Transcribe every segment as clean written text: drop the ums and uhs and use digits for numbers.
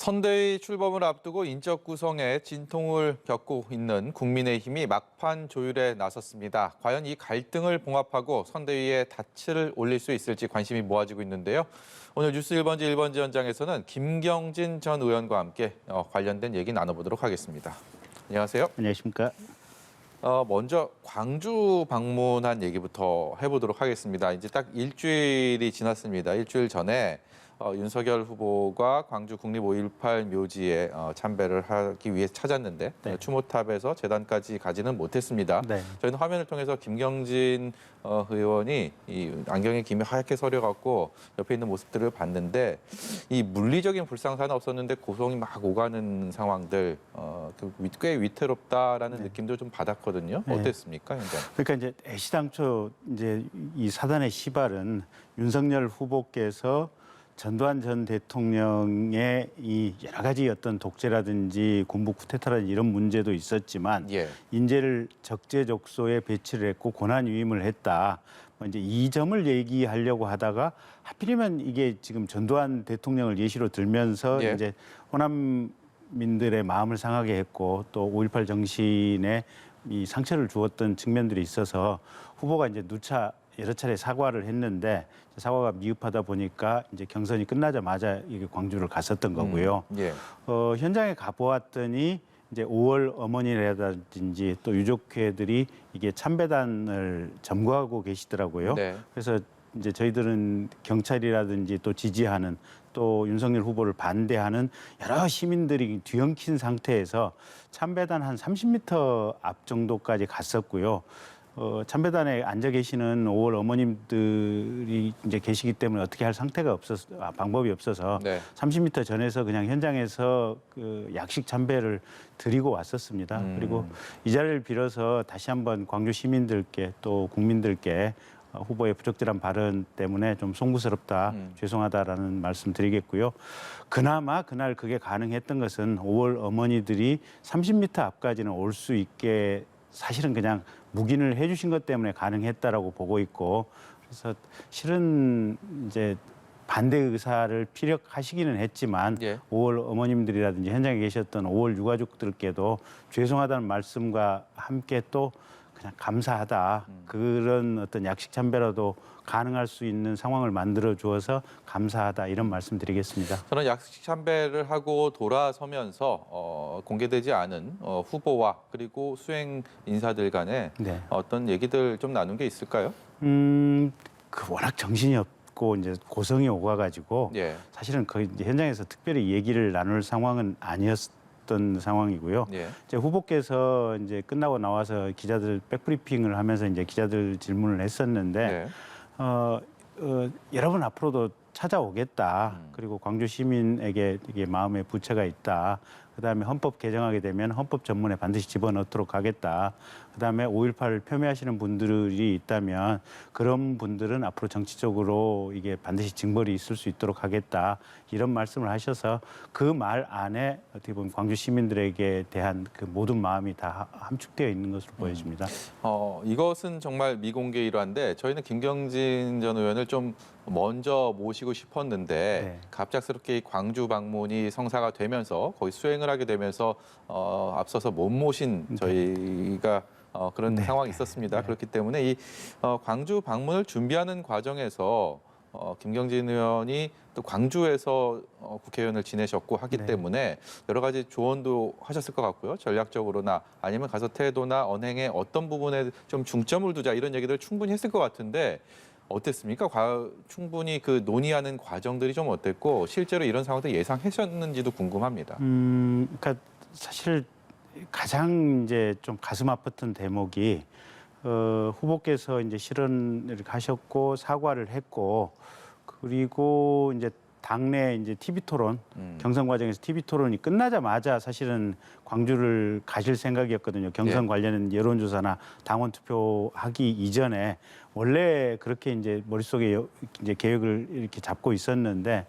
선대위 출범을 앞두고 인적 구성에 진통을 겪고 있는 국민의힘이 막판 조율에 나섰습니다. 과연 이 갈등을 봉합하고 선대위에 닻을 올릴 수 있을지 관심이 모아지고 있는데요. 오늘 뉴스 1번지 1번지 현장에서는 김경진 전 의원과 함께 관련된 얘기 나눠보도록 하겠습니다. 안녕하세요. 안녕하십니까. 먼저 광주 방문한 얘기부터 해보도록 하겠습니다. 이제 딱 일주일이 지났습니다. 일주일 전에 윤석열 후보가 광주 국립 5.18 묘지에 참배를 하기 위해 찾았는데 네. 추모탑에서 재단까지 가지는 못했습니다. 네. 저희는 화면을 통해서 김경진 의원이 이 안경에 김이 하얗게 서려갖고 옆에 있는 모습들을 봤는데 이 물리적인 불상사는 없었는데 고성이 막 오가는 상황들 꽤 위태롭다라는 느낌도 좀 받았거든요. 네. 어땠습니까, 현장? 그러니까 이제 애시당초 이제 이 사단의 시발은 윤석열 후보께서 전두환 전 대통령의 이 여러 가지 어떤 독재라든지 군부 쿠데타라든지 이런 문제도 있었지만 예. 인재를 적재적소에 배치를 했고 권한 위임을 했다. 이제 이 점을 얘기하려고 하다가 하필이면 이게 지금 전두환 대통령을 예시로 들면서 예. 이제 호남민들의 마음을 상하게 했고 또 5.18 정신에 이 상처를 주었던 측면들이 있어서 후보가 이제 누차 여러 차례 사과를 했는데 사과가 미흡하다 보니까 이제 경선이 끝나자마자 이게 광주를 갔었던 거고요. 예. 현장에 가보았더니 이제 5월 어머니라든지 또 유족회들이 이게 참배단을 점거하고 계시더라고요. 네. 그래서 이제 저희들은 경찰이라든지 또 지지하는 또 윤석열 후보를 반대하는 여러 시민들이 뒤엉킨 상태에서 참배단 한 30m 앞 정도까지 갔었고요. 참배단에 앉아 계시는 5월 어머님들이 이제 계시기 때문에 어떻게 할 방법이 없어서 네. 30m 전에서 그냥 현장에서 그 약식 참배를 드리고 왔었습니다. 그리고 이 자리를 빌어서 다시 한번 광주 시민들께 또 국민들께 후보의 부적절한 발언 때문에 좀 송구스럽다, 죄송하다라는 말씀 드리겠고요. 그나마 그날 그게 가능했던 것은 5월 어머니들이 30m 앞까지는 올 수 있게 사실은 그냥 묵인을 해주신 것 때문에 가능했다라고 보고 있고, 그래서 실은 이제 반대 의사를 피력하시기는 했지만 예. 5월 어머님들이라든지 현장에 계셨던 5월 유가족들께도 죄송하다는 말씀과 함께 또 그냥 감사하다. 그런 어떤 약식 참배라도 가능할 수 있는 상황을 만들어 주어서 감사하다 이런 말씀 드리겠습니다. 저는 약식 참배를 하고 돌아서면서 공개되지 않은 후보와 그리고 수행 인사들 간에 네. 어떤 얘기들 좀 나눈 게 있을까요? 그 워낙 정신이 없고 이제 고성이 오가가지고 예. 사실은 거의 이제 현장에서 특별히 얘기를 나눌 상황은 아니었던 상황이고요. 예. 이제 후보께서 이제 끝나고 나와서 기자들 백브리핑을 하면서 이제 기자들 질문을 했었는데 네. 여러분 앞으로도 찾아오겠다. 그리고 광주 시민에게 이게 마음의 부채가 있다. 그다음에 헌법 개정하게 되면 헌법 전문에 반드시 집어넣도록 하겠다. 그다음에 5.18을 폄훼하시는 분들이 있다면 그런 분들은 앞으로 정치적으로 이게 반드시 징벌이 있을 수 있도록 하겠다. 이런 말씀을 하셔서 그 말 안에 어떻게 보면 광주 시민들에게 대한 그 모든 마음이 다 함축되어 있는 것으로 보여집니다. 이것은 정말 미공개 일화인데 저희는 김경진 전 의원을 좀 먼저 모시고 싶었는데 네. 갑작스럽게 이 광주 방문이 성사가 되면서 거기 수행을 하게 되면서 앞서서 못 모신 저희가 그런 네. 상황이 있었습니다. 그렇기 때문에 이 광주 방문을 준비하는 과정에서 김경진 의원이 또 광주에서 국회의원을 지내셨고 하기 네. 때문에 여러 가지 조언도 하셨을 것 같고요. 전략적으로나 아니면 가서 태도나 언행에 어떤 부분에 좀 중점을 두자 이런 얘기들 충분히 했을 것 같은데 어땠습니까? 충분히 그 논의하는 과정들이 좀 어땠고 실제로 이런 상황들 예상하셨는지도 궁금합니다. 그러니까 사실 가장 이제 좀 가슴 아팠던 대목이 후보께서 이제 실언을 하셨고 사과를 했고 그리고 이제 당내 이제 TV 토론 경선 과정에서 TV 토론이 끝나자마자 사실은 광주를 가실 생각이었거든요. 경선 예. 관련된 여론조사나 당원 투표하기 이전에 원래 그렇게 이제 머릿속에 이제 계획을 이렇게 잡고 있었는데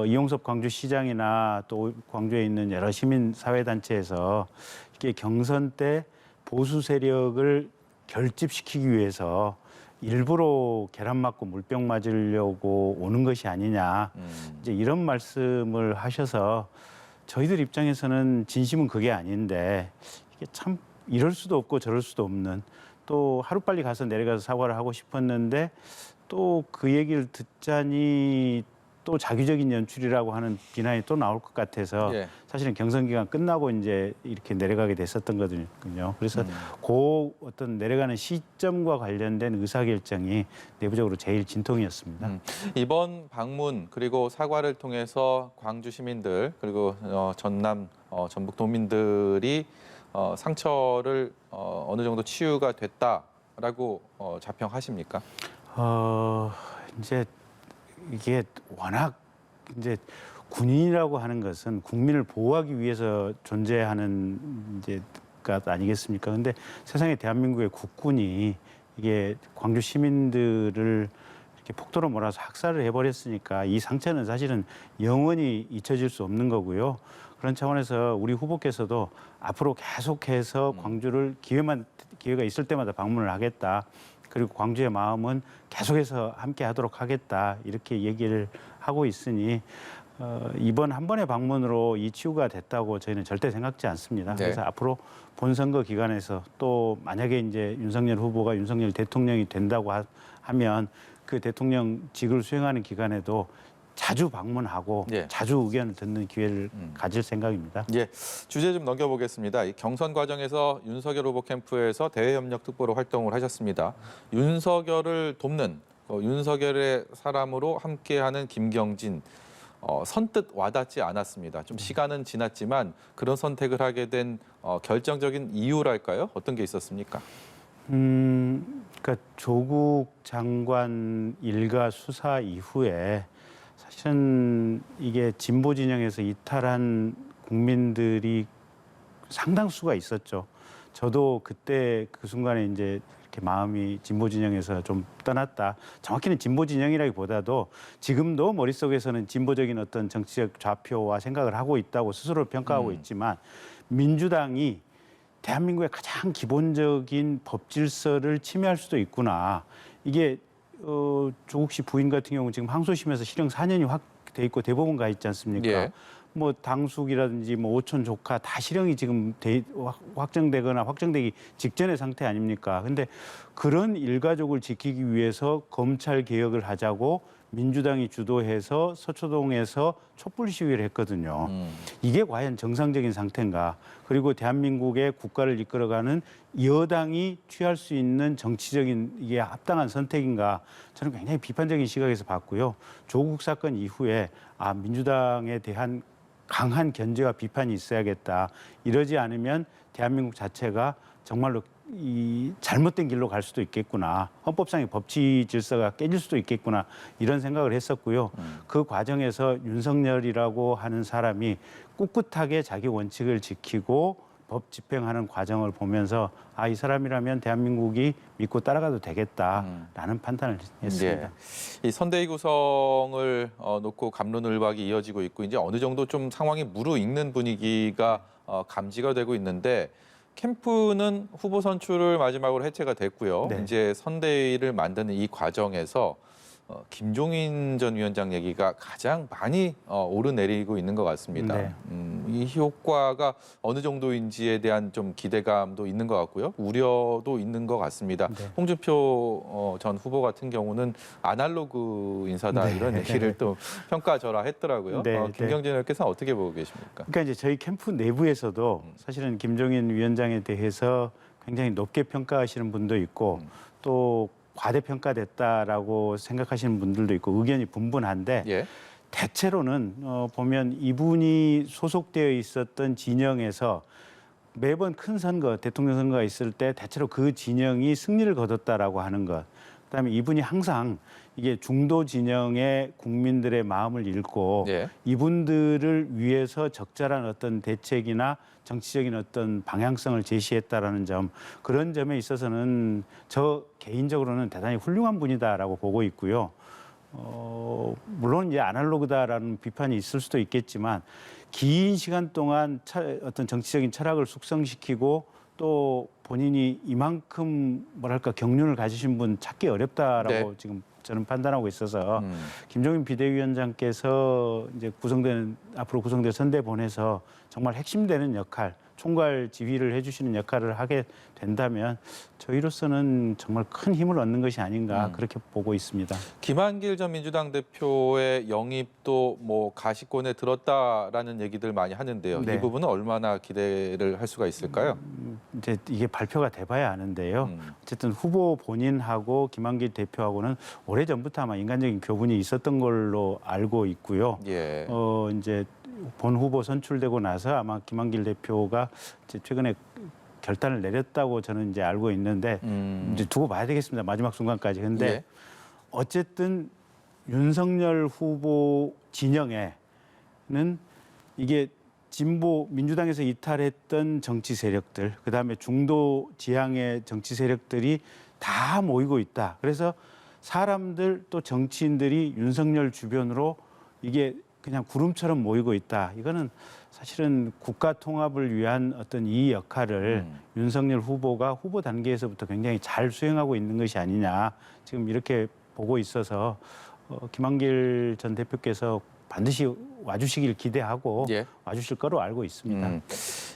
이용섭 광주시장이나 또 광주에 있는 여러 시민 사회단체에서 이게 경선 때 보수 세력을 결집시키기 위해서 일부러 계란 맞고 물병 맞으려고 오는 것이 아니냐 이제 이런 말씀을 하셔서 저희들 입장에서는 진심은 그게 아닌데 이게 참 이럴 수도 없고 저럴 수도 없는 또 하루빨리 가서 내려가서 사과를 하고 싶었는데 또 그 얘기를 듣자니 또 자기적인 연출이라고 하는 비난이 또 나올 것 같아서 예. 사실은 경선 기간 끝나고 이제 이렇게 내려가게 됐었던 거거든요. 그래서 그 어떤 내려가는 시점과 관련된 의사결정이 내부적으로 제일 진통이었습니다. 이번 방문 그리고 사과를 통해서 광주 시민들 그리고 전남 전북 도민들이 상처를 어느 정도 치유가 됐다라고 자평하십니까? 이제 이게 워낙 이제 군인이라고 하는 것은 국민을 보호하기 위해서 존재하는 이제 것 아니겠습니까? 근데 세상에 대한민국의 국군이 이게 광주 시민들을 이렇게 폭도로 몰아서 학살을 해버렸으니까 이 상처는 사실은 영원히 잊혀질 수 없는 거고요. 그런 차원에서 우리 후보께서도 앞으로 계속해서 광주를 기회가 있을 때마다 방문을 하겠다. 그리고 광주의 마음은 계속해서 함께 하도록 하겠다. 이렇게 얘기를 하고 있으니 이번 한 번의 방문으로 이 치유가 됐다고 저희는 절대 생각지 않습니다. 네. 그래서 앞으로 본선거 기간에서 또 만약에 이제 윤석열 후보가 윤석열 대통령이 된다고 하면 그 대통령직을 수행하는 기간에도 자주 방문하고 예. 자주 의견을 듣는 기회를 가질 생각입니다. 예, 주제 좀 넘겨보겠습니다. 이 경선 과정에서 윤석열 후보 캠프에서 대외협력 특보로 활동을 하셨습니다. 윤석열을 돕는 윤석열의 사람으로 함께하는 김경진 선뜻 와닿지 않았습니다. 좀 시간은 지났지만 그런 선택을 하게 된 결정적인 이유랄까요? 어떤 게 있었습니까? 그러니까 조국 장관 일가 수사 이후에 사실은 이게 진보 진영에서 이탈한 국민들이 상당수가 있었죠. 저도 그때 그 순간에 이제 이렇게 마음이 진보 진영에서 좀 떠났다. 정확히는 진보 진영이라기보다도 지금도 머릿속에서는 진보적인 어떤 정치적 좌표와 생각을 하고 있다고 스스로 평가하고 있지만 민주당이 대한민국의 가장 기본적인 법 질서를 침해할 수도 있구나. 이게 조국 씨 부인 같은 경우 지금 항소심에서 실형 4년이 확돼 있고 대법원 가 있지 않습니까? 예. 뭐 당숙이라든지 뭐 오촌 조카 다 실형이 지금 확정되거나 확정되기 직전의 상태 아닙니까? 근데 그런 일가족을 지키기 위해서 검찰 개혁을 하자고 민주당이 주도해서 서초동에서 촛불 시위를 했거든요. 이게 과연 정상적인 상태인가? 그리고 대한민국의 국가를 이끌어가는 여당이 취할 수 있는 정치적인 이게 합당한 선택인가? 저는 굉장히 비판적인 시각에서 봤고요. 조국 사건 이후에 민주당에 대한 강한 견제와 비판이 있어야겠다. 이러지 않으면 대한민국 자체가 정말로 이 잘못된 길로 갈 수도 있겠구나. 헌법상의 법치 질서가 깨질 수도 있겠구나. 이런 생각을 했었고요. 그 과정에서 윤석열이라고 하는 사람이 꿋꿋하게 자기 원칙을 지키고 법 집행하는 과정을 보면서 이 사람이라면 대한민국이 믿고 따라가도 되겠다라는 판단을 했습니다. 예. 이 선대위 구성을 놓고 갑론을박이 이어지고 있고 이제 어느 정도 좀 상황이 무르익는 분위기가 감지가 되고 있는데 캠프는 후보 선출을 마지막으로 해체가 됐고요. 네. 이제 선대위를 만드는 이 과정에서 김종인 전 위원장 얘기가 가장 많이 오르내리고 있는 것 같습니다. 네. 이 효과가 어느 정도인지에 대한 좀 기대감도 있는 것 같고요. 우려도 있는 것 같습니다. 네. 홍준표 전 후보 같은 경우는 아날로그 인사다 네. 이런 얘기를 또 평가절하했더라고요. 네. 김경진 의원께서는 어떻게 보고 계십니까? 그러니까 이제 저희 캠프 내부에서도 사실은 김종인 위원장에 대해서 굉장히 높게 평가하시는 분도 있고 또 과대평가됐다라고 생각하시는 분들도 있고 의견이 분분한데 예. 대체로는 보면 이분이 소속되어 있었던 진영에서 매번 큰 선거, 대통령 선거가 있을 때 대체로 그 진영이 승리를 거뒀다라고 하는 것. 그다음에 이분이 항상 이게 중도 진영의 국민들의 마음을 읽고 예. 이분들을 위해서 적절한 어떤 대책이나 정치적인 어떤 방향성을 제시했다라는 점, 그런 점에 있어서는 저 개인적으로는 대단히 훌륭한 분이다라고 보고 있고요. 물론 이제 아날로그다라는 비판이 있을 수도 있겠지만 긴 시간 동안 어떤 정치적인 철학을 숙성시키고 또 본인이 이만큼 뭐랄까 경륜을 가지신 분 찾기 어렵다라고 네. 지금 저는 판단하고 있어서 김종인 비대위원장께서 이제 앞으로 구성될 선대 보내서 정말 핵심되는 역할, 총괄 지휘를 해주시는 역할을 하게 된다면 저희로서는 정말 큰 힘을 얻는 것이 아닌가 그렇게 보고 있습니다. 김한길 전 민주당 대표의 영입도 뭐 가시권에 들었다라는 얘기들 많이 하는데요. 네. 이 부분은 얼마나 기대를 할 수가 있을까요? 이제 이게 발표가 돼봐야 아는데요. 어쨌든 후보 본인하고 김한길 대표하고는 오래전부터 아마 인간적인 교분이 있었던 걸로 알고 있고요. 예. 이제 본 후보 선출되고 나서 아마 김한길 대표가 이제 최근에 결단을 내렸다고 저는 이제 알고 있는데 이제 두고 봐야 되겠습니다. 마지막 순간까지. 근데 예. 어쨌든 윤석열 후보 진영에는 이게 진보 민주당에서 이탈했던 정치 세력들, 그다음에 중도 지향의 정치 세력들이 다 모이고 있다. 그래서 사람들 또 정치인들이 윤석열 주변으로 이게 그냥 구름처럼 모이고 있다. 이거는 사실은 국가 통합을 위한 어떤 이 역할을 윤석열 후보가 후보 단계에서부터 굉장히 잘 수행하고 있는 것이 아니냐. 지금 이렇게 보고 있어서 김한길 전 대표께서 반드시 와주시길 기대하고 예. 와주실 거로 알고 있습니다.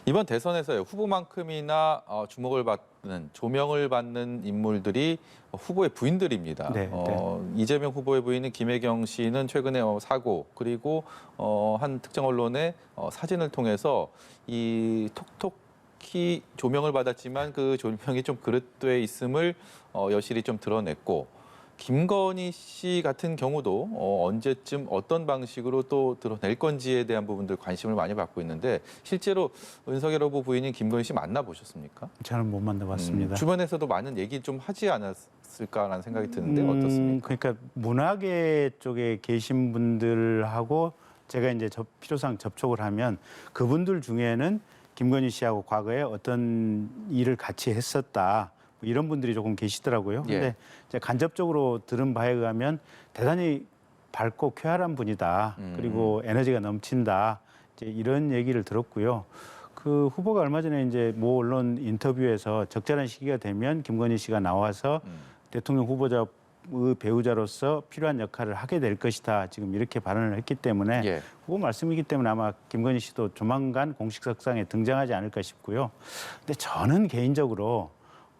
이번 대선에서요, 후보만큼이나 주목을 받는, 조명을 받는 인물들이 후보의 부인들입니다. 네, 이재명 후보의 부인인 김혜경 씨는 최근에 사고, 그리고 한 특정 언론의 사진을 통해서 이 톡톡히 조명을 받았지만 그 조명이 좀 그릇돼 있음을 여실히 좀 드러냈고, 김건희 씨 같은 경우도 언제쯤 어떤 방식으로 또 드러낼 건지에 대한 부분들 관심을 많이 받고 있는데, 실제로 윤석열 후보 부인인 김건희 씨 만나보셨습니까? 저는 못 만나봤습니다. 주변에서도 많은 얘기 좀 하지 않았을까라는 생각이 드는데 어떻습니까? 그러니까 문화계 쪽에 계신 분들하고 제가 이제 필요상 접촉을 하면 그분들 중에는 김건희 씨하고 과거에 어떤 일을 같이 했었다. 이런 분들이 조금 계시더라고요. 예. 근데 이제 간접적으로 들은 바에 의하면 대단히 밝고 쾌활한 분이다. 그리고 에너지가 넘친다. 이제 이런 얘기를 들었고요. 그 후보가 얼마 전에 이제 모 언론 인터뷰에서 적절한 시기가 되면 김건희 씨가 나와서 대통령 후보자의 배우자로서 필요한 역할을 하게 될 것이다. 지금 이렇게 발언을 했기 때문에 예. 후보 말씀이기 때문에 아마 김건희 씨도 조만간 공식 석상에 등장하지 않을까 싶고요. 근데 저는 개인적으로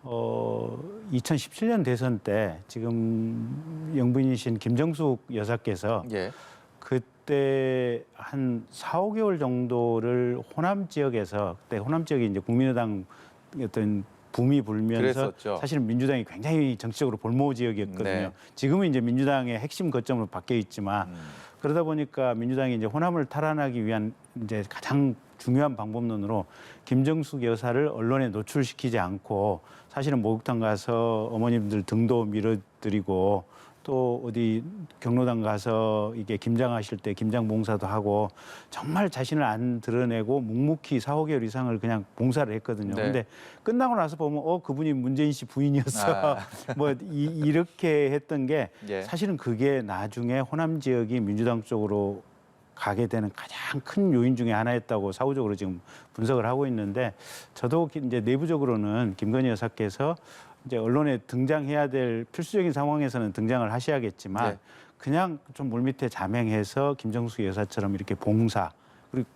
2017년 대선 때 지금 영부인이신 김정숙 여사께서 예. 그때 한 4, 5개월 정도를 호남 지역에서 그때 호남 지역이 이제 국민의당 어떤 붐이 불면서 그랬었죠. 사실은 민주당이 굉장히 정치적으로 볼모 지역이었거든요. 네. 지금은 이제 민주당의 핵심 거점으로 바뀌어 있지만 그러다 보니까 민주당이 이제 호남을 탈환하기 위한 이제 가장 중요한 방법론으로 김정숙 여사를 언론에 노출시키지 않고 사실은 목욕탕 가서 어머님들 등도 밀어드리고 또 어디 경로당 가서 이게 김장하실 때 김장 봉사도 하고 정말 자신을 안 드러내고 묵묵히 4, 5개월 이상을 그냥 봉사를 했거든요. 네. 근데 끝나고 나서 보면 그분이 문재인 씨 부인이었어. 뭐 이렇게 했던 게 예. 사실은 그게 나중에 호남 지역이 민주당 쪽으로 가게 되는 가장 큰 요인 중에 하나였다고 사후적으로 지금 분석을 하고 있는데 저도 이제 내부적으로는 김건희 여사께서 이제 언론에 등장해야 될 필수적인 상황에서는 등장을 하셔야겠지만 네. 그냥 좀 물밑에 자맹해서 김정숙 여사처럼 이렇게 봉사 그리고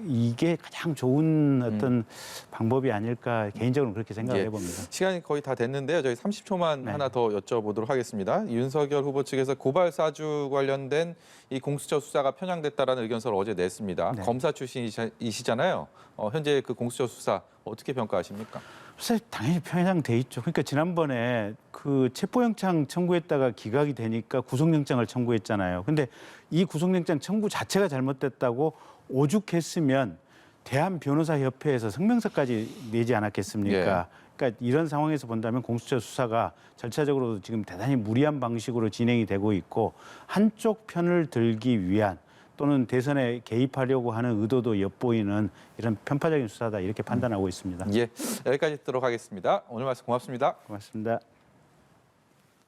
이게 가장 좋은 어떤 방법이 아닐까 개인적으로 그렇게 생각을 예. 해봅니다. 시간이 거의 다 됐는데요. 저희 30초만 네. 하나 더 여쭤보도록 하겠습니다. 윤석열 후보 측에서 고발 사주 관련된 이 공수처 수사가 편향됐다라는 의견서를 어제 냈습니다. 네. 검사 출신이시잖아요. 현재 그 공수처 수사 어떻게 평가하십니까? 사실 당연히 편향돼 있죠. 그러니까 지난번에 그 체포영장 청구했다가 기각이 되니까 구속영장을 청구했잖아요. 근데 이 구속영장 청구 자체가 잘못됐다고 오죽했으면 대한변호사협회에서 성명서까지 내지 않았겠습니까? 그러니까 이런 상황에서 본다면 공수처 수사가 절차적으로 지금 대단히 무리한 방식으로 진행이 되고 있고 한쪽 편을 들기 위한 또는 대선에 개입하려고 하는 의도도 엿보이는 이런 편파적인 수사다 이렇게 판단하고 있습니다. 예, 여기까지 듣도록 하겠습니다. 오늘 말씀 고맙습니다. 고맙습니다.